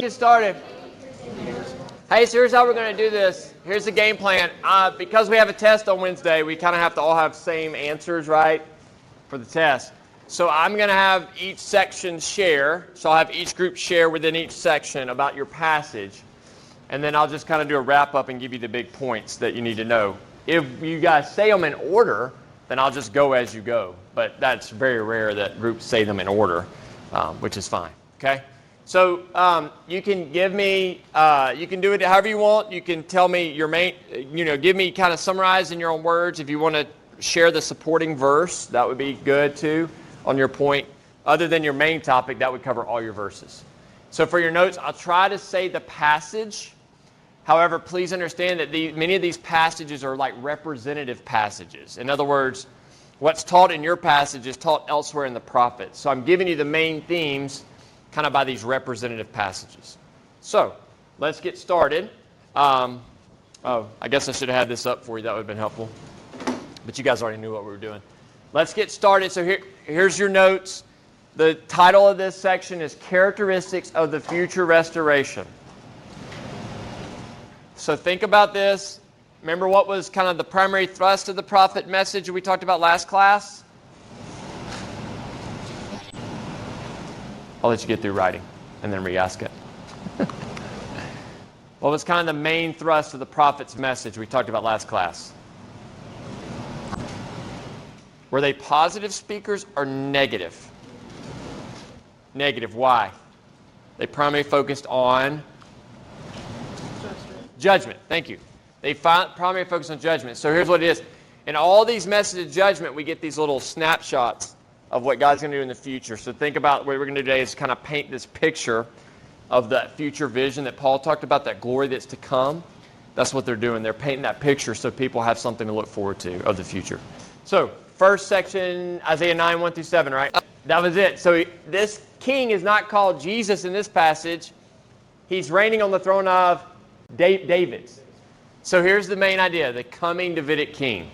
Get started. Hey, so here's how we're going to do this. Here's the game plan. Because we have a test on Wednesday, we kind of have to all have same answers, right, for the test. So I'm going to have each section share. So I'll have each group share within each section about your passage. And then I'll just kind of do a wrap-up and give you the big points that you need to know. If you guys say them in order, then I'll just go as you go. But that's very rare that groups say them in order, which is fine, okay? So you can give me, you can do it however you want. You can tell me your main, give me kind of summarize in your own words. If you want to share the supporting verse, that would be good too on your point. Other than your main topic, that would cover all your verses. So for your notes, I'll try to say the passage. However, please understand that many of these passages are like representative passages. In other words, what's taught in your passage is taught elsewhere in the prophets. So I'm giving you the main themes kind of by these representative passages. So, let's get started. I guess I should have had this up for you. That would have been helpful. But you guys already knew what we were doing. Let's get started. So here's your notes. The title of this section is Characteristics of the Future Restoration. So think about this. Remember what was kind of the primary thrust of the prophet message we talked about last class? I'll let you get through writing and then re-ask it. What was kind of the main thrust of the prophet's message we talked about last class? Were they positive speakers or negative? Negative. Why? They primarily focused on judgment. Thank you. They primarily focused on judgment. So here's what it is. In all these messages of judgment, we get these little snapshots of what God's going to do in the future. So think about what we're going to do today is kind of paint this picture of that future vision that Paul talked about, that glory that's to come. That's what they're doing. They're painting that picture so people have something to look forward to of the future. So first section, Isaiah 9, 1 through 7, right? That was it. So this king is not called Jesus in this passage. He's reigning on the throne of David. So here's the main idea, the coming Davidic king.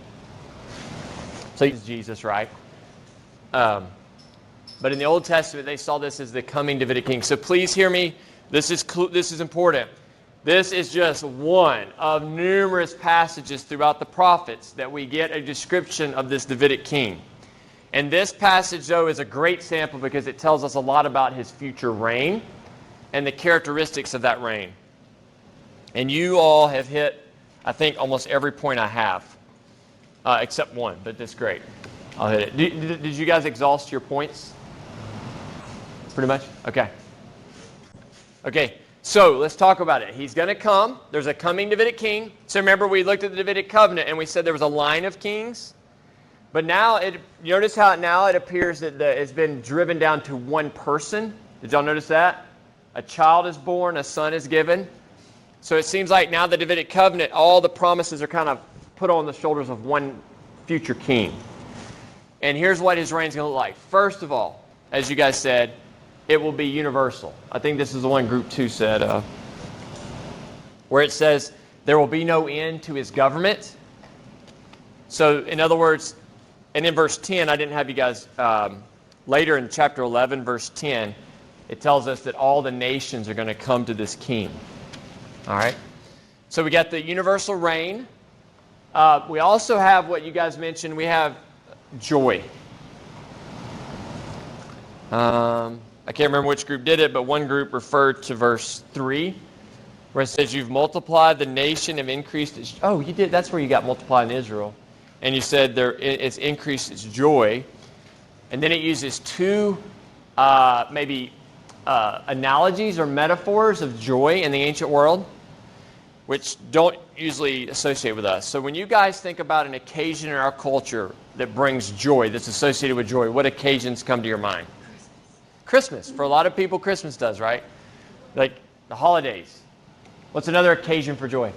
So he's Jesus, right? But in the Old Testament, they saw this as the coming Davidic king. So please hear me. This is important. This is just one of numerous passages throughout the prophets that we get a description of this Davidic king. And this passage, though, is a great sample because it tells us a lot about his future reign and the characteristics of that reign. And you all have hit, I think, almost every point I have, except one, but that's great. I'll hit it. Did you guys exhaust your points? Pretty much? Okay. Okay, so let's talk about it. He's going to come. There's a coming Davidic king. So remember, we looked at the Davidic covenant, and we said there was a line of kings. But now, notice how now it appears that it's been driven down to one person. Did y'all notice that? A child is born, a son is given. So it seems like now the Davidic covenant, all the promises are kind of put on the shoulders of one future king. And here's what his reign's going to look like. First of all, as you guys said, it will be universal. I think this is the one Group 2 said, where it says there will be no end to his government. So in other words, and in verse 10, I didn't have you guys, later in chapter 11, verse 10, it tells us that all the nations are going to come to this king. All right? So we got the universal reign. We also have what you guys mentioned. We have joy. I can't remember which group did it, but one group referred to verse 3, where it says, you've multiplied the nation and increased its... Oh, you did. That's where you got multiplied in Israel. And you said it's increased its joy. And then it uses two analogies or metaphors of joy in the ancient world, which don't usually associate with us. So when you guys think about an occasion in our culture that brings joy, that's associated with joy, what occasions come to your mind? Christmas. For a lot of people, Christmas does, right? Like the holidays. What's another occasion for joy?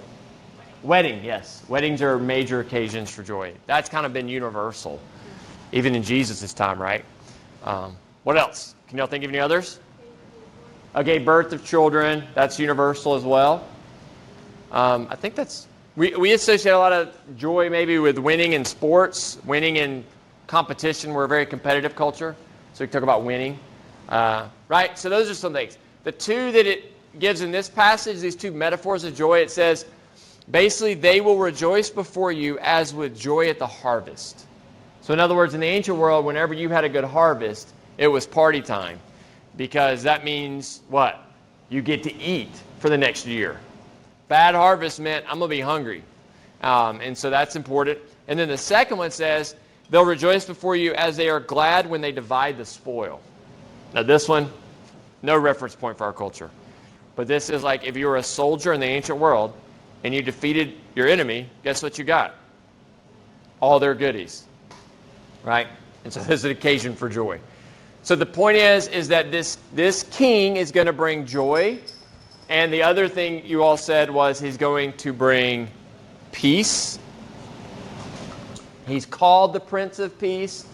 Wedding, yes. Weddings are major occasions for joy. That's kind of been universal, even in Jesus' time, right? What else? Can y'all think of any others? Okay, birth of children. That's universal as well. I think that's... We associate a lot of joy maybe with winning in sports, winning in competition. We're a very competitive culture, so we talk about winning. Right? So those are some things. The two that gives in this passage, these two metaphors of joy, it says, basically, they will rejoice before you as with joy at the harvest. So in other words, in the ancient world, whenever you had a good harvest, it was party time. Because that means what? You get to eat for the next year. Bad harvest meant I'm going to be hungry. And so that's important. And then the second one says, they'll rejoice before you as they are glad when they divide the spoil. Now this one, no reference point for our culture. But this is like if you were a soldier in the ancient world and you defeated your enemy, guess what you got? All their goodies. Right? And so this is an occasion for joy. So the point is that this king is going to bring joy. And the other thing you all said was he's going to bring peace. He's called the Prince of Peace.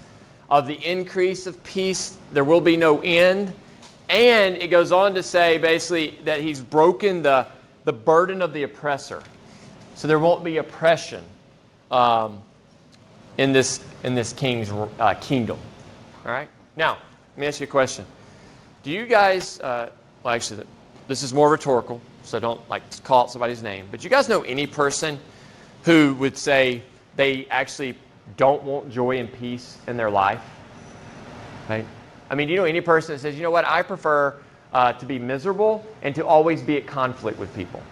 Of the increase of peace, there will be no end. And it goes on to say basically that he's broken the burden of the oppressor. So there won't be oppression in this king's kingdom. All right? Now, let me ask you a question. Do you guys, well, actually, this is more rhetorical, so don't like call out somebody's name. But do you guys know any person who would say they actually don't want joy and peace in their life? Right? I mean, do you know any person that says, you know what, I prefer to be miserable and to always be at conflict with people?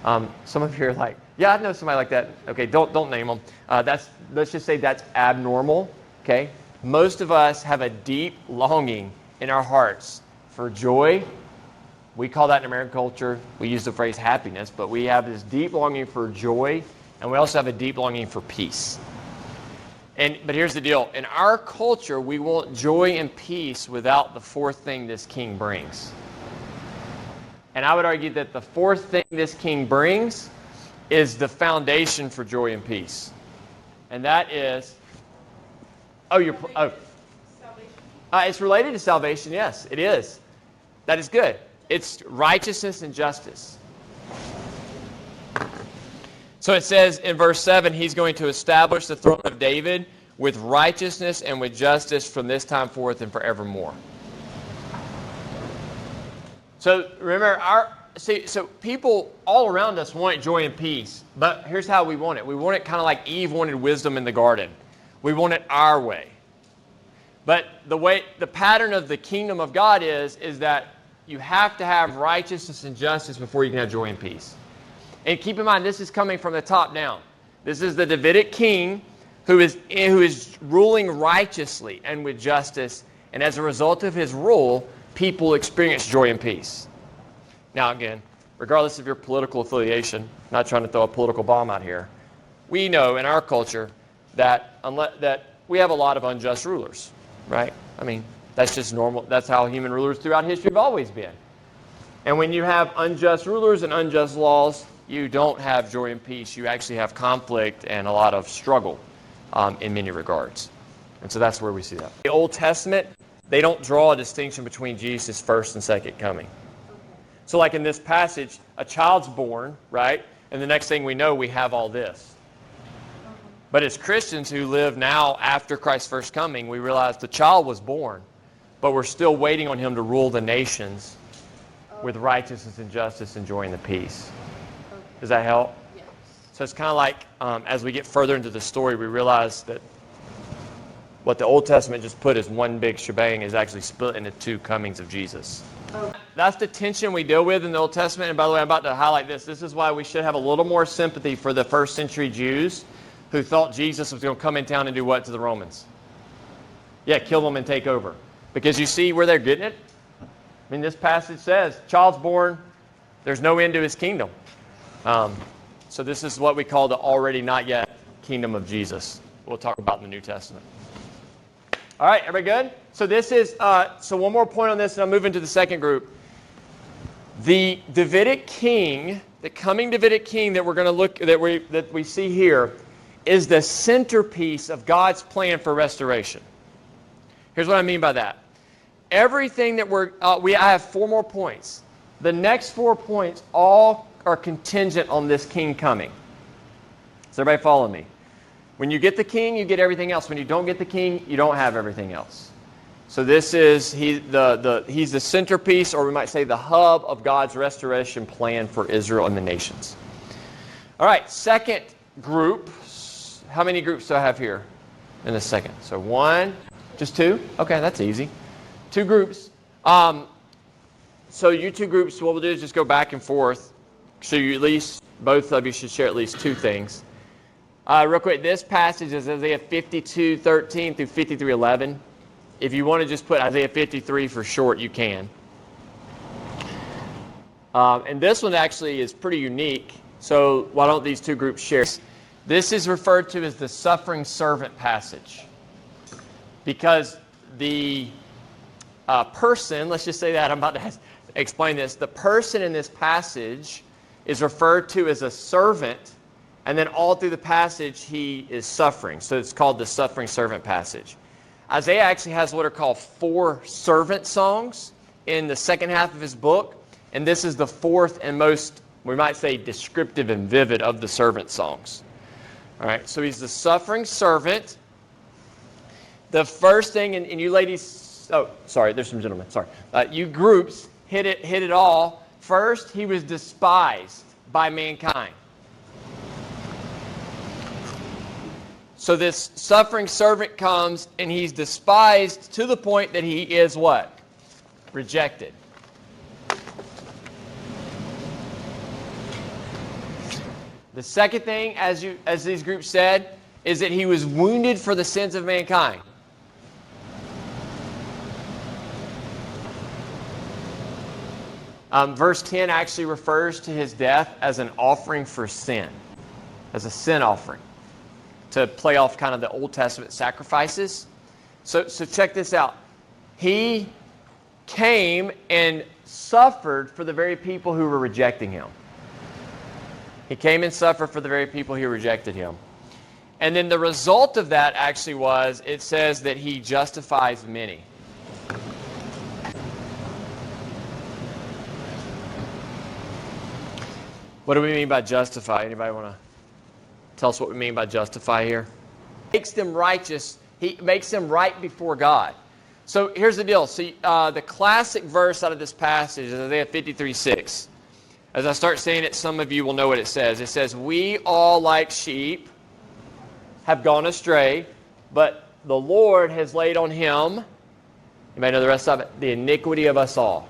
Some of you are like, yeah, I know somebody like that. Okay, don't name them. Let's just say that's abnormal. Okay? Most of us have a deep longing in our hearts for joy. We call that in American culture, we use the phrase happiness, but we have this deep longing for joy, and we also have a deep longing for peace. But here's the deal. In our culture, we want joy and peace without the fourth thing this king brings. And I would argue that the fourth thing this king brings is the foundation for joy and peace. And that is, it's related to salvation, yes, it is. That is good. It's righteousness and justice. So it says in verse 7, he's going to establish the throne of David with righteousness and with justice from this time forth and forevermore. So remember, so people all around us want joy and peace, but here's how we want it. We want it kind of like Eve wanted wisdom in the garden. We want it our way. But the pattern of the kingdom of God is that you have to have righteousness and justice before you can have joy and peace. And keep in mind, this is coming from the top down. This is the Davidic king who is ruling righteously and with justice. And as a result of his rule, people experience joy and peace. Now again, regardless of your political affiliation, I'm not trying to throw a political bomb out here, we know in our culture that we have a lot of unjust rulers, right? I mean, that's just normal. That's how human rulers throughout history have always been. And when you have unjust rulers and unjust laws, you don't have joy and peace. You actually have conflict and a lot of struggle in many regards. And so that's where we see that. The Old Testament, they don't draw a distinction between Jesus' first and second coming. So like in this passage, a child's born, right? And the next thing we know, we have all this. But as Christians who live now after Christ's first coming, we realize the child was born, but we're still waiting on him to rule the nations with righteousness and justice, enjoying the peace. Does that help? Yes. So it's kind of like as we get further into the story, we realize that what the Old Testament just put as one big shebang is actually split into two comings of Jesus. Okay. That's the tension we deal with in the Old Testament. And by the way, I'm about to highlight this. This is why we should have a little more sympathy for the first century Jews who thought Jesus was going to come in town and do what to the Romans? Yeah, kill them and take over. Because you see where they're getting it? I mean, this passage says, child's born, there's no end to his kingdom. So this is what we call the already not yet kingdom of Jesus. We'll talk about in the New Testament. All right, everybody good? So this is, so one more point on this, and I'll move into the second group. The Davidic king, the coming Davidic king that we're going to look, that we see here, is the centerpiece of God's plan for restoration. Here's what I mean by that. Everything that I have 4 more points. The next 4 points all are contingent on this king coming. Does everybody follow me? When you get the king, you get everything else. When you don't get the king, you don't have everything else. So this is he's the centerpiece, or we might say the hub of God's restoration plan for Israel and the nations. All right, second group. How many groups do I have here in the second? So one, just two? Okay, that's easy. Two groups. So you two groups, what we'll do is just go back and forth. So you at least, both of you should share at least two things. Real quick, this passage is Isaiah 52:13 through 53:11. If you want to just put Isaiah 53 for short, you can. And this one actually is pretty unique. So why don't these two groups share? This is referred to as the suffering servant passage. Because the person, let's just say that, I'm about to explain this. The person in this passage is referred to as a servant, and then all through the passage he is suffering. So it's called the suffering servant passage. Isaiah actually has what are called 4 servant songs in the second half of his book, and this is the fourth and most, we might say, descriptive and vivid of the servant songs. All right, so he's the suffering servant. The first thing, and you ladies, oh, sorry, there's some gentlemen, sorry. You groups hit it all. First, he was despised by mankind. So this suffering servant comes, and he's despised to the point that he is what? Rejected. The second thing, as these groups said, is that he was wounded for the sins of mankind. Verse 10 actually refers to his death as an offering for sin, as a sin offering, to play off kind of the Old Testament sacrifices. So check this out. He came and suffered for the very people who were rejecting him. He came and suffered for the very people who rejected him. And then the result of that actually was, it says that he justifies many. What do we mean by justify? Anybody want to tell us what we mean by justify here? Makes them righteous. He makes them right before God. So here's the deal. See, the classic verse out of this passage is Isaiah 53:6. As I start saying it, some of you will know what it says. It says, "We all like sheep have gone astray, but the Lord has laid on him," you may know the rest of it, "the iniquity of us all."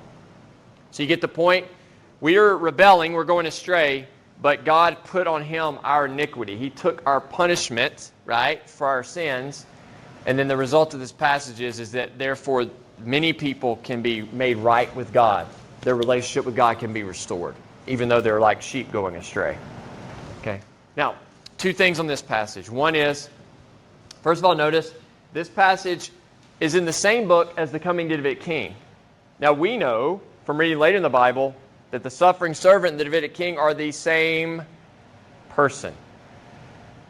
So you get the point? We are rebelling, we're going astray, but God put on him our iniquity. He took our punishment, right, for our sins. And then the result of this passage is that therefore many people can be made right with God. Their relationship with God can be restored, even though they're like sheep going astray. Okay. Now, two things on this passage. One is, first of all, notice this passage is in the same book as the coming Davidic king. Now, we know from reading later in the Bible that the suffering servant and the Davidic king are the same person.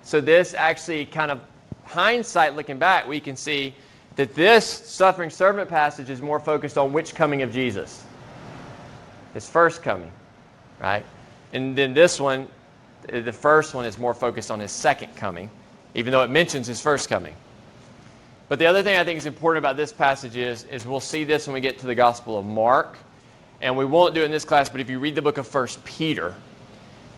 So this actually kind of, hindsight looking back, we can see that this suffering servant passage is more focused on which coming of Jesus? His first coming, right? And then this one, the first one, is more focused on his second coming, even though it mentions his first coming. But the other thing I think is important about this passage is we'll see this when we get to the Gospel of Mark. And we won't do it in this class, but if you read the book of 1 Peter,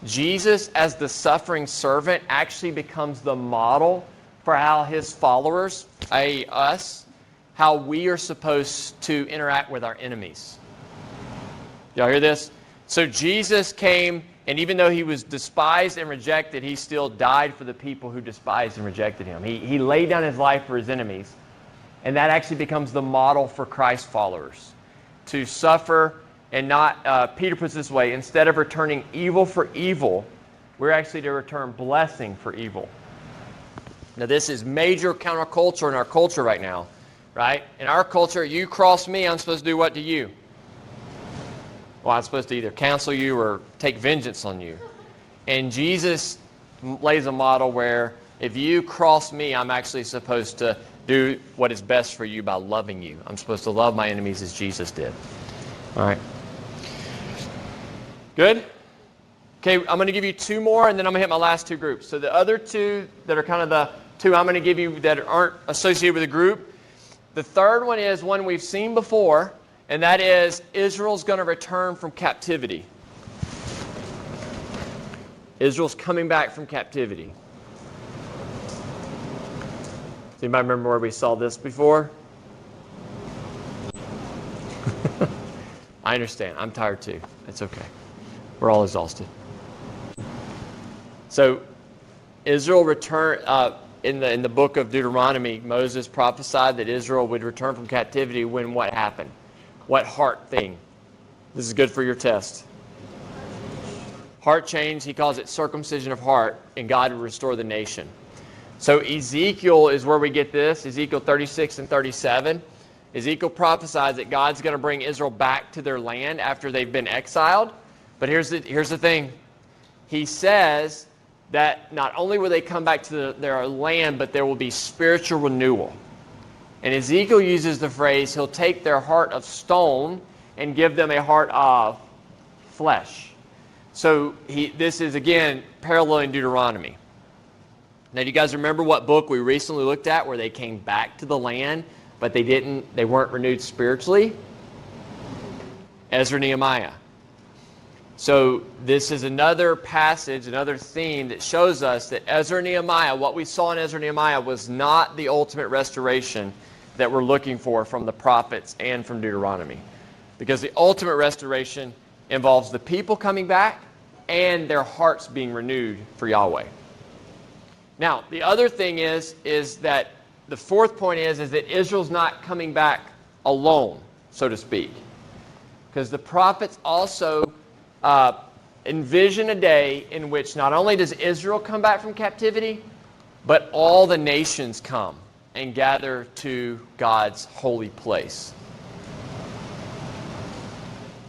Jesus as the suffering servant actually becomes the model for how his followers, i.e. us, how we are supposed to interact with our enemies. Y'all hear this? So Jesus came, and even though he was despised and rejected, he still died for the people who despised and rejected him. He laid down his life for his enemies. And that actually becomes the model for Christ followers. To suffer and not, Peter puts it this way, instead of returning evil for evil, we're actually to return blessing for evil. Now this is major counterculture in our culture right now, right? In our culture, you cross me, I'm supposed to do what to you? Well, I'm supposed to either cancel you or take vengeance on you. And Jesus lays a model where if you cross me, I'm actually supposed to do what is best for you by loving you. I'm supposed to love my enemies as Jesus did. All right. Good? Okay, I'm going to give you two more, and then I'm going to hit my last two groups. So the other two that are kind of the two I'm going to give you that aren't associated with a group, The third one is one we've seen before, and that is Israel's going to return from captivity. Israel's coming back from captivity. Does anybody remember where we saw this before? I understand. I'm tired too. It's okay. We're all exhausted. So, Israel returned in the book of Deuteronomy. Moses prophesied that Israel would return from captivity when what happened? What heart thing? This is good for your test. Heart change. He calls it circumcision of heart, and God would restore the nation. So Ezekiel is where we get this. Ezekiel 36 and 37. Ezekiel prophesies that God's going to bring Israel back to their land after they've been exiled. But here's the thing. He says that not only will they come back to their land, but there will be spiritual renewal. And Ezekiel uses the phrase, he'll take their heart of stone and give them a heart of flesh. So this is, again, paralleling Deuteronomy. Now, do you guys remember what book we recently looked at where they came back to the land, but they weren't renewed spiritually? Ezra, Nehemiah. So this is another passage, another theme that shows us that Ezra and Nehemiah, what we saw in Ezra and Nehemiah was not the ultimate restoration that we're looking for from the prophets and from Deuteronomy. Because the ultimate restoration involves the people coming back and their hearts being renewed for Yahweh. Now, the other thing is that the fourth point is that Israel's not coming back alone, so to speak. Because the prophets also envision a day in which not only does Israel come back from captivity, but all the nations come and gather to God's holy place.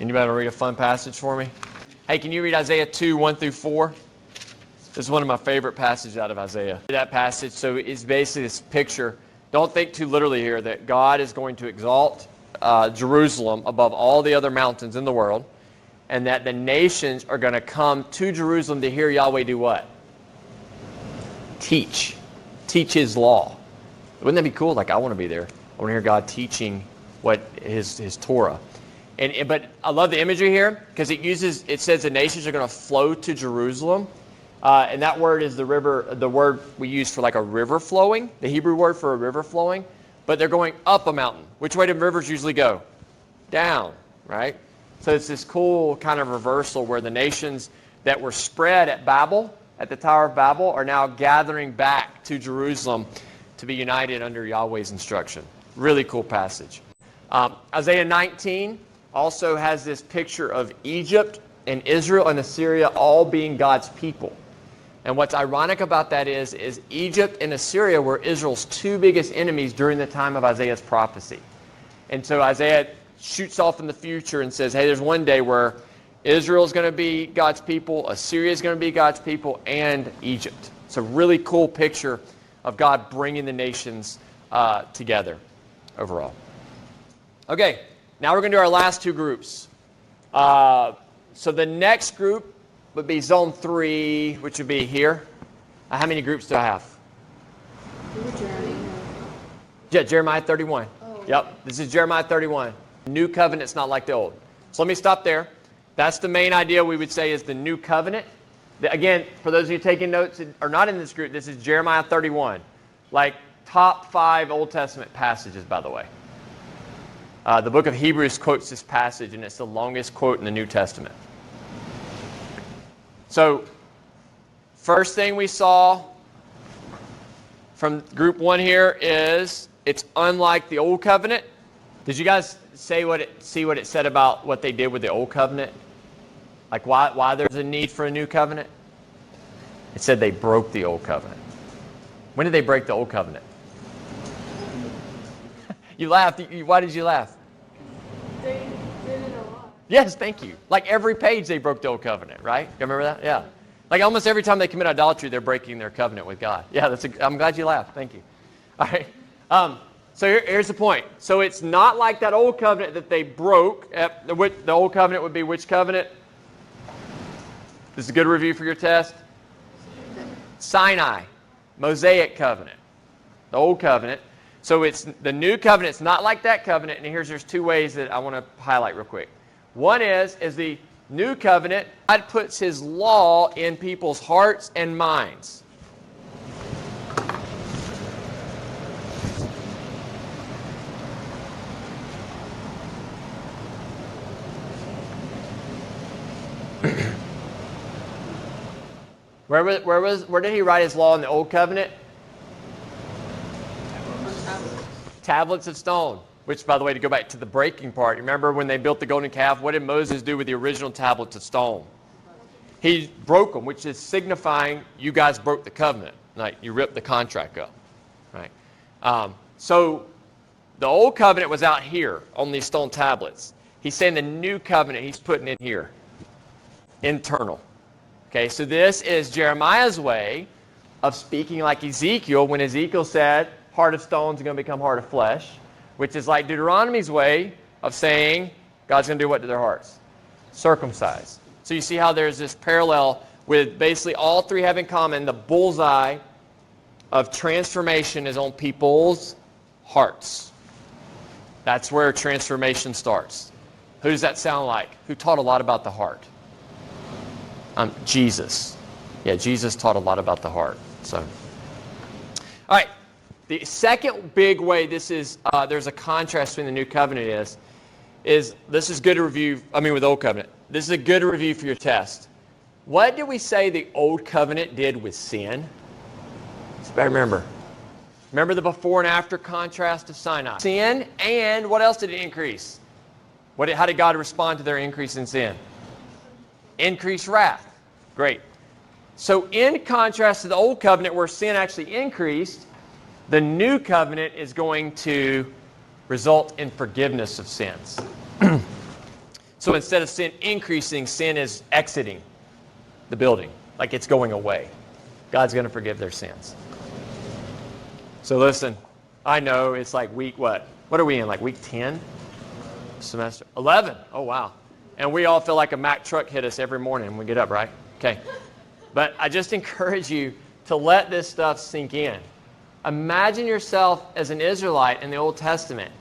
Anybody want to read a fun passage for me? Hey, can you read Isaiah 2, 1 through 4? This is one of my favorite passages out of Isaiah. That passage, so it's basically this picture. Don't think too literally here that God is going to exalt Jerusalem above all the other mountains in the world, and that the nations are going to come to Jerusalem to hear Yahweh do what? Teach His law. Wouldn't that be cool? Like, I want to be there. I want to hear God teaching what His Torah. But I love the imagery here because it says the nations are going to flow to Jerusalem. And that word is the word we use for like a river flowing, the Hebrew word for a river flowing. But they're going up a mountain. Which way do rivers usually go? Down, right? So it's this cool kind of reversal where the nations that were spread at Babel, at the Tower of Babel, are now gathering back to Jerusalem to be united under Yahweh's instruction. Really cool passage. Isaiah 19 also has this picture of Egypt and Israel and Assyria all being God's people. And what's ironic about that is Egypt and Assyria were Israel's two biggest enemies during the time of Isaiah's prophecy. And so Isaiah shoots off in the future and says, hey, there's one day where Israel's going to be God's people, Assyria's going to be God's people, and Egypt. It's a really cool picture of God bringing the nations together overall. Okay, now we're going to do our last two groups. So the next group would be zone 3, which would be here. How many groups do I have? Yeah, Jeremiah 31. Oh. Yep, this is Jeremiah 31. New covenant's not like the old. So let me stop there. That's the main idea we would say is the new covenant. Again, for those of you taking notes that are not in this group, this is Jeremiah 31. Like top 5 Old Testament passages, by the way. The book of Hebrews quotes this passage, and it's the longest quote in the New Testament. So, first thing we saw from group 1 here is it's unlike the Old Covenant. Did you guys see what it said about what they did with the Old Covenant? Like why there's a need for a new covenant? It said they broke the Old Covenant. When did they break the Old Covenant? You laughed. Why did you laugh? They did it a lot. Yes, thank you. Like every page they broke the Old Covenant, right? You remember that? Yeah. Like almost every time they commit idolatry, they're breaking their covenant with God. Yeah, I'm glad you laughed. Thank you. All right. So here's the point. So it's not like that Old Covenant that they broke. The Old Covenant would be which covenant? This is a good review for your test. Sinai, Mosaic covenant, the Old Covenant. So it's the new covenant. It's not like that covenant. And there's two ways that I want to highlight real quick. One is the new covenant, God puts his law in people's hearts and minds. Where did he write his law in the old covenant? Tablets of stone. Which, by the way, to go back to the breaking part, remember when they built the golden calf, what did Moses do with the original tablets of stone? He broke them, which is signifying you guys broke the covenant. Like, you ripped the contract up. Right? So the old covenant was out here on these stone tablets. He's saying the new covenant he's putting in here. Internal. Okay, so this is Jeremiah's way of speaking like Ezekiel, when Ezekiel said, heart of stone is going to become heart of flesh, which is like Deuteronomy's way of saying, God's going to do what to their hearts? Circumcise. So you see how there's this parallel with basically all three have in common, the bullseye of transformation is on people's hearts. That's where transformation starts. Who does that sound like? Who taught a lot about the heart? Jesus. Yeah, Jesus taught a lot about the heart. So, all right. The second big way this is, there's a contrast between the new covenant is this is good to review, with the old covenant. This is a good review for your test. What did we say the old covenant did with sin? So I remember. Remember the before and after contrast of Sinai. Sin, and what else did it increase? How did God respond to their increase in sin? Increased wrath. Great. So in contrast to the old covenant where sin actually increased, the new covenant is going to result in forgiveness of sins. So instead of sin increasing, sin is exiting the building, like it's going away. God's going to forgive their sins. So listen, I know it's like week what? What are we in, like week 10? Semester 11. Oh, wow. And we all feel like a Mack truck hit us every morning when we get up, right? Okay. But I just encourage you to let this stuff sink in. Imagine yourself as an Israelite in the Old Testament,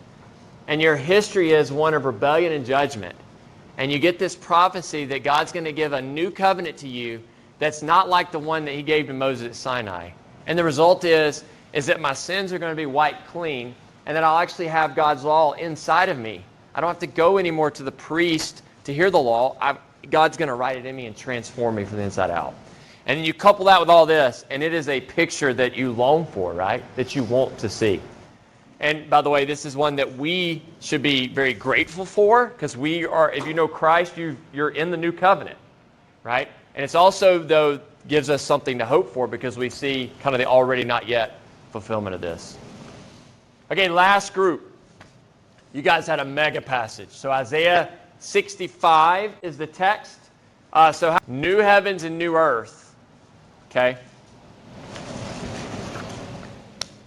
and your history is one of rebellion and judgment. And you get this prophecy that God's going to give a new covenant to you that's not like the one that he gave to Moses at Sinai. And the result is that my sins are going to be wiped clean, and that I'll actually have God's law inside of me. I don't have to go anymore to the priest to hear the law. God's going to write it in me and transform me from the inside out. And you couple that with all this, and it is a picture that you long for, right? That you want to see. And by the way, this is one that we should be very grateful for, because we are, if you know Christ, you're in the new covenant, right? And it's also, though, gives us something to hope for, because we see kind of the already not yet fulfillment of this. Okay, last group. You guys had a mega passage. So Isaiah 65 is the text. So new heavens and new earth. Okay?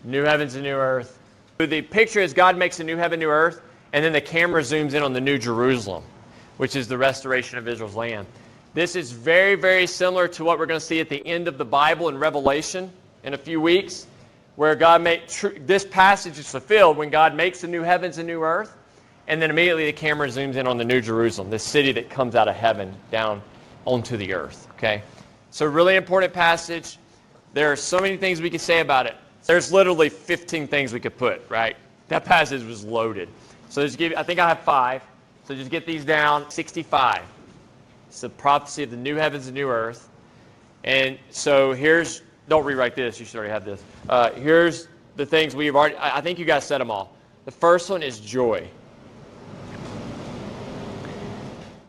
New heavens and new earth. The picture is God makes a new heaven, new earth, and then the camera zooms in on the New Jerusalem, which is the restoration of Israel's land. This is very, very similar to what we're going to see at the end of the Bible in Revelation in a few weeks, where this passage is fulfilled when God makes the new heavens and new earth, and then immediately the camera zooms in on the New Jerusalem, this city that comes out of heaven down onto the earth. Okay? So really important passage. There are so many things we could say about it. There's literally 15 things we could put, right? That passage was loaded. So I think I have 5. So just get these down. 65. It's the prophecy of the new heavens and new earth. And so don't rewrite this. You should already have this. Here's the things we've already, I think you guys said them all. The first one is joy.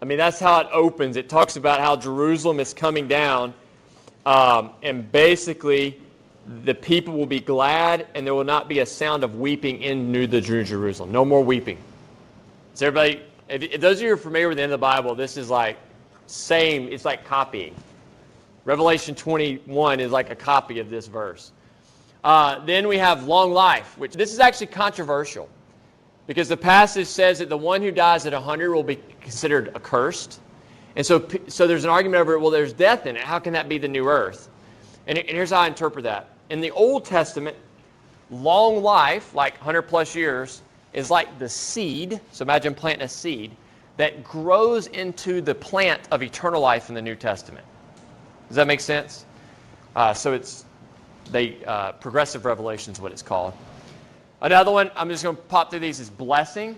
That's how it opens. It talks about how Jerusalem is coming down, and basically the people will be glad, and there will not be a sound of weeping in New Jerusalem. No more weeping. So everybody, if those of you who are familiar with the end of the Bible, this is like it's like copying. Revelation 21 is like a copy of this verse. Then we have long life, which this is actually controversial, because the passage says that the one who dies at 100 will be considered accursed. And so there's an argument over, well, there's death in it. How can that be the new earth? And here's how I interpret that. In the Old Testament, long life, like 100 plus years, is like the seed. So imagine planting a seed that grows into the plant of eternal life in the New Testament. Does that make sense? So it's progressive revelation is what it's called. Another one, I'm just going to pop through these, is blessing.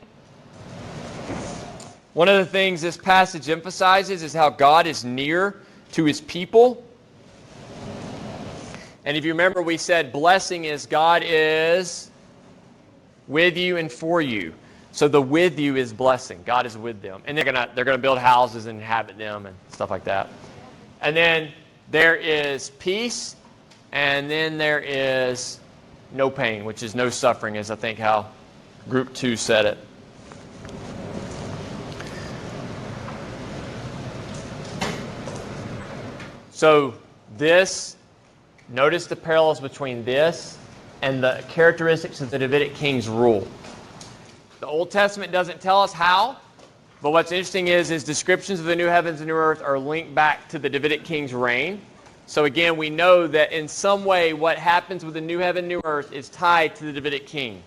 One of the things this passage emphasizes is how God is near to his people. And if you remember, we said blessing is God is with you and for you. So the with you is blessing. God is with them. And they're gonna build houses and inhabit them and stuff like that. And then there is peace, and then there is no pain, which is no suffering, is I think how group 2 said it. So notice the parallels between this and the characteristics of the Davidic king's rule. The Old Testament doesn't tell us how, but what's interesting is descriptions of the new heavens and new earth are linked back to the Davidic king's reign. So again, we know that in some way what happens with the new heaven, new earth is tied to the Davidic king.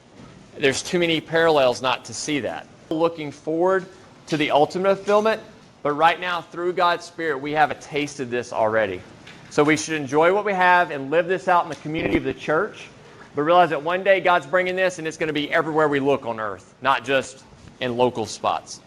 There's too many parallels not to see that. Looking forward to the ultimate fulfillment, but right now, through God's Spirit, we have a taste of this already. So we should enjoy what we have and live this out in the community of the church, but realize that one day God's bringing this, and it's going to be everywhere we look on earth, not just in local spots.